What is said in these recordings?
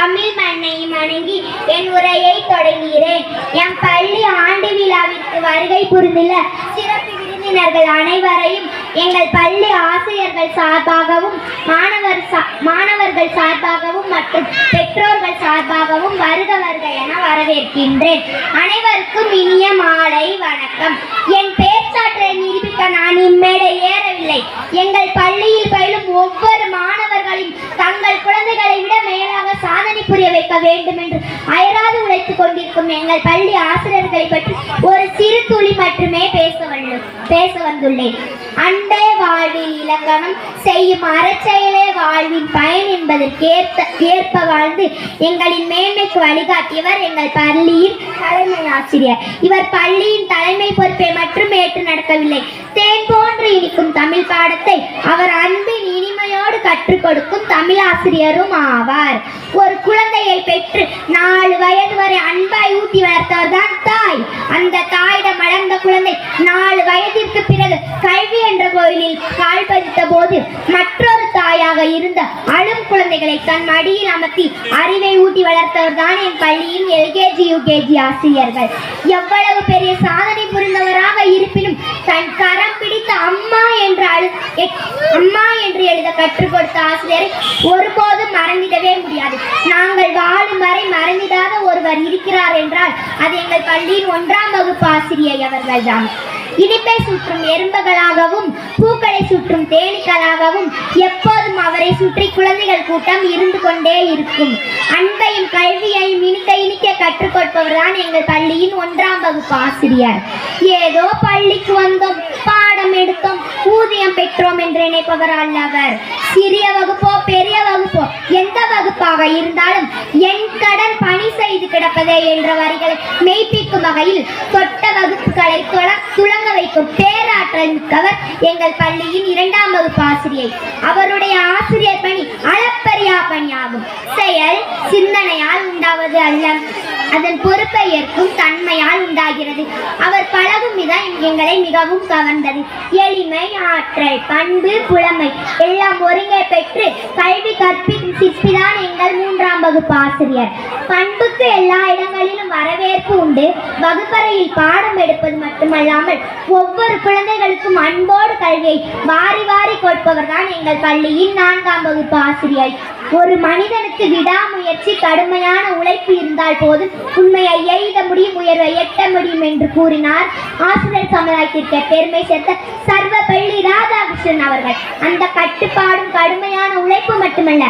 தமிழ் மண்ணையும் வணங்கி என் உரையை தொடங்குகிறேன். என் பள்ளி ஆண்டு விழாவிற்கு வருகை புரிந்துள்ள சிறப்பு விருந்தினர்கள் அனைவரையும் எங்கள் பள்ளி ஆசிரியர்கள் சார்பாகவும் மாணவர்கள் சார்பாகவும் மற்றும் பெற்றோர்கள் சார்பாகவும் வருக வருக என வரவேற்கின்றேன். அனைவருக்கும் இனிய மாலை வணக்கம். என் பேச்சாற்றை நிரூபிக்க நான் இம்மேடை ஏறவில்லை. எங்கள் பள்ளியில் பயிலும் ஒவ்வொரு மாணவர்களையும் தங்கள் குழந்தைகளை விட மேலாக சாதனை புரிய வைக்க வேண்டும் என்று அயராது உழைத்துக் கொண்டிருக்கும் எங்கள் பள்ளி ஆசிரியர்களை பற்றி ஒரு சிறு துளி மட்டுமே பேச வந்துள்ளேன். அன்பே வாழ்வில் இலக்கணம், செய்யும் அறச்செயலே வாழ்வின் பயன் என்பதற்கு ஏற்ப வாழ்ந்து எங்களின் மேன்மைக்கு வழிகாட்டியவர் எங்கள் பள்ளியின் தலைமை ஆசிரியர். இவர் பள்ளியின் தலைமை பொறுப்பை மட்டும் ஏற்று நடக்கவில்லை, தேன் போன்று இனிக்கும் தமிழ் பாடத்தை அவர் அன்பின் இனிமையோடு கற்றுக் கொடுக்கும் தமிழ் ஆசிரியரும் ஆவார். ஒரு குழந்தையை பெற்று 4 வயது வரை அன்பாய் ஊட்டி வளர்த்தவர் தான் தாய். அந்த தாயிடம் வளர்ந்த குழந்தை 4 வயதிற்கு பிறகு கல்வி என்ற கோயிலில் கால் பதித்த போது மற்றொரு தாயாக இருந்த அழும் குழந்தைகளை தன் மடியில் அமர்த்தி அறிவை ஊட்டி வளர்த்தவர் தான் என் பள்ளியின் LKG UKG ஆசிரியர்கள். எவ்வளவு பெரிய சாதனை புரிந்தவராக இருப்பினும் தன் கரம் பிடித்த அம்மா என்று எழுத கற்றுக் கொடுத்த ஆசிரியரை ஒருபோதும் மறந்திடவே முடியாது. நாங்கள் வாழும் வரை மறந்திடாத ஒருவர் இருக்கிறார் என்றால் அது எங்கள் பள்ளியின் 1ஆம் வகுப்பு ஆசிரியை அவர்கள் தான். இனிப்பை சுற்றும் எறும்புகளாகவும் பூக்களை சுற்றும் தேனீக்களாகவும் எப்போதும் அவரை சுற்றி குழந்தைகள் கூட்டம் இருந்து கொண்டே இருக்கும். அன்பையும் கல்வியையும் இனிக்க கற்றுக் கொடுப்பவர் தான் எங்கள் பள்ளியின் 1ஆம் வகுப்பு ஆசிரியர். ஏதோ பள்ளிக்கு வந்தோம், பாடம் எடுத்தோம், ஊதியம் பெற்றோம் என்று நினைப்பவர் அல்லவர். சிறிய வகுப்போ பெரிய வகுப்போ எந்த வகுப்பாக இருந்தாலும் என் கடன் பணி செய்து கிடப்பதே என்ற வரிகளை மெய்ப்பிக்கும் வகையில் தொட்ட வகுப்புகளை துளங்க வைக்கும் பேராற்றல் மிக்கவர் எங்கள் பள்ளியின் 2ஆம் வகுப்பு ஆசிரியை. அவருடைய ஆசிரியர் பணி அளப்பரியா பணியாகும். செயல் சிந்தனையால் உண்டாவது அல்ல, அதன் பொறுப்பை ஏற்கும் தன்மையால் உண்டாகிறது. அவர் பழகும் விதம் எங்களை மிகவும் கவர்ந்தது. எளிமை, ஆற்றல், பண்பு, புலமை எல்லாம் ஒருங்கே பெற்று கல்வி கற்பிக்கும் சிற்பிதான் எங்கள் 3ஆம் வகுப்பு ஆசிரியர். பண்புக்கு எல்லா இடங்களிலும் வரவேற்பு உண்டு. வகுப்பறையில் பாடம் எடுப்பது மட்டுமல்லாமல் ஒவ்வொரு குழந்தைகளுக்கும் அன்போடு கல்வியை வாரி வாரி கொடுப்பவர் தான் எங்கள் பள்ளியின் 4ஆம் வகுப்பு ஆசிரியர். ஒரு மனிதனுக்கு விடாமுயற்சி, கடுமையான உழைப்பு இருந்தால் போதும் உண்மையை எய்த முடியும், உயர்வை எட்ட முடியும் என்று கூறினார் ஆசிரியர் சமுதாயத்திற்கு பெருமை சேர்த்த சர்வப்பள்ளி ராதாகிருஷ்ணன் அவர்கள். அந்த கட்டுப்பாடும் கடுமையான உழைப்பு மட்டுமல்ல,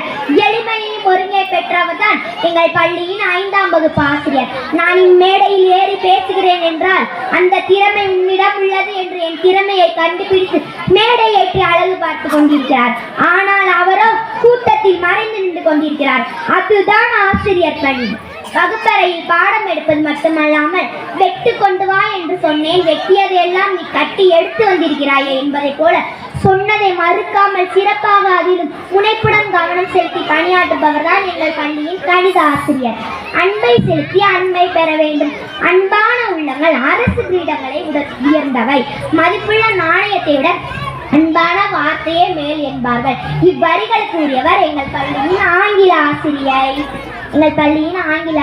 எளிமையையும் ஒருங்கே பெற்றவர் தான் எங்கள் பள்ளியின் 5ஆம் வகுப்பு ஆசிரியர். நான் இம்மேடையில் ஏறி பேசுகிறேன் என்றால் அந்த திறமை உன்னிடம் உள்ளது என்று என் திறமையை கண்டுபிடித்து மேடை ஏற்றி அழகு பார்த்து கொண்டிருக்கிறார். ஆனால் அவரோ கூட்டத்தில் மறைந்து நின்று கொண்டிருக்கிறார். அதுதான் ஆசிரியர் பணி. வகுப்பறையில் பாடம் எடுப்பது மட்டுமல்லாமல் வெட்டு கொண்டு வா என்று சொன்னேன், வெட்டியதையெல்லாம் நீ கட்டி எடுத்து வந்திருக்கிறாயே என்பதை போல சொன்னதை மறுக்காமல் சிறப்பாக அதிலும் முனைப்புடன் கவனம் செலுத்தி பணியாற்றுபவர் தான் எங்கள் பள்ளியின் கணித ஆசிரியர். அன்பை செலுத்தி அன்பை பெற வேண்டும். அன்பான உள்ளங்கள் அரசு கிரீடங்களை உயர்ந்தவை. மதிப்புள்ள நாணயத்தை விட அன்பான வார்த்தையே மேல் என்பார்கள். இவ்வரிகள் கூறியவர் எங்கள் பள்ளியின் ஆங்கில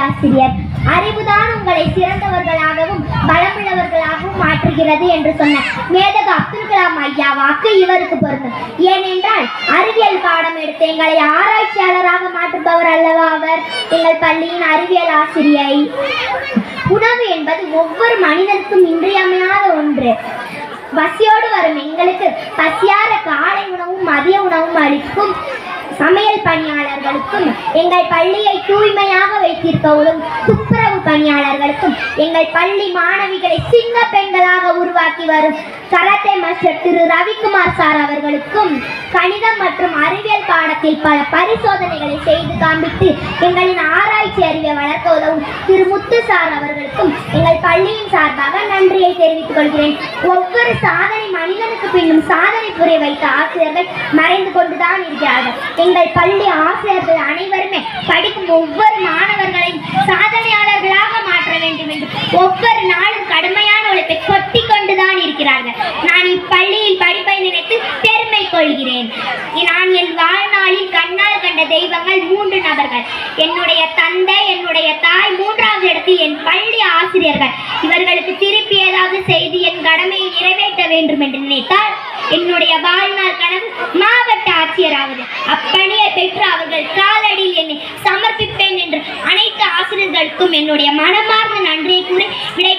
ஆசிரியர். அறிவுதான் உங்களை சிறந்தவர்களாகவும் பலமுள்ளவர்களாகவும் மாற்றுகிறது என்று சொன்ன மேதக அப்துல் கலாம் ஐயா வாக்கு இவருக்கு பொருந்தும். ஏனென்றால் அறிவியல் பாடம் எடுத்து எங்களை ஆராய்ச்சியாளராக மாற்றுபவர் அல்லவா அவர், எங்கள் பள்ளியின் அறிவியல் ஆசிரியை. உணவு என்பது ஒவ்வொரு மனிதனுக்கும் இன்றியமையாத ஒன்று. பசியோடு வரும் எங்களுக்கு பசியார காலை உணவும் மதிய உணவும் அளிக்கும் சமையல் பணியாளர்களுக்கும், எங்கள் பள்ளியை தூய்மையாக வைத்திருக்க உதவும் துப்புரவு பணியாளர்களுக்கும், எங்கள் பள்ளி மாணவிகளை சிங்க பெண்களாக உருவாக்கி வரும் கராத்தே மாஸ்டர் திரு ரவிக்குமார் சார் அவர்களுக்கும், கணிதம் மற்றும் அறிவியல் பாடத்தில் பல பரிசோதனைகளை செய்து காண்பித்து எங்களின் ஆராய்ச்சி அறிவை வளர்க்க உதவும் திரு முத்து சார் அவர்களுக்கும் எங்கள் பள்ளியின் சார்பாக நன்றியை தெரிவித்துக் கொள்கிறேன். ஒவ்வொரு சாதனை மனிதனுக்கு பின்னும் சாதனை புரிய வைத்த ஆசிரியர்கள் மறைந்து கொண்டுதான் இருக்கிறார்கள். எங்கள் பள்ளி ஆசிரியர்கள் அனைவருமே படிக்கும் ஒவ்வொரு மாணவர்களையும் சாதனையாளர்களாக மாற்ற வேண்டும் என்று ஒவ்வொரு நாளும் கடுமையான உழைப்பை கொட்டி கொண்டுதான் இருக்கிறார்கள். நான் இப்பள்ளியில் படிப்பை நினைத்து பெருமை கொள்கிறேன். நான் என் வாழ்நாளில் கண்ணால் கண்ட தெய்வங்கள் 3 நபர்கள். என்னுடைய தந்தை, என்னுடைய தாய், மூன்றாவது இடத்தில் என் பள்ளி ஆசிரியர்கள். இவர்களுக்கு திருப்பி ஏதாவது செய்து என் கடமையை நிறைவேற்ற வேண்டும் என்று நினைத்தால் என்னுடைய வாழ்நாள் கனவு மாவட்ட ஆட்சியராவது. அப்பணியை பெற்று அவர்கள் காலடியில் என்னை சமர்ப்பிப்பேன் என்று அனைத்து ஆசிரியர்களுக்கும் என்னுடைய மனமார்ந்த நன்றியை கூறி விடை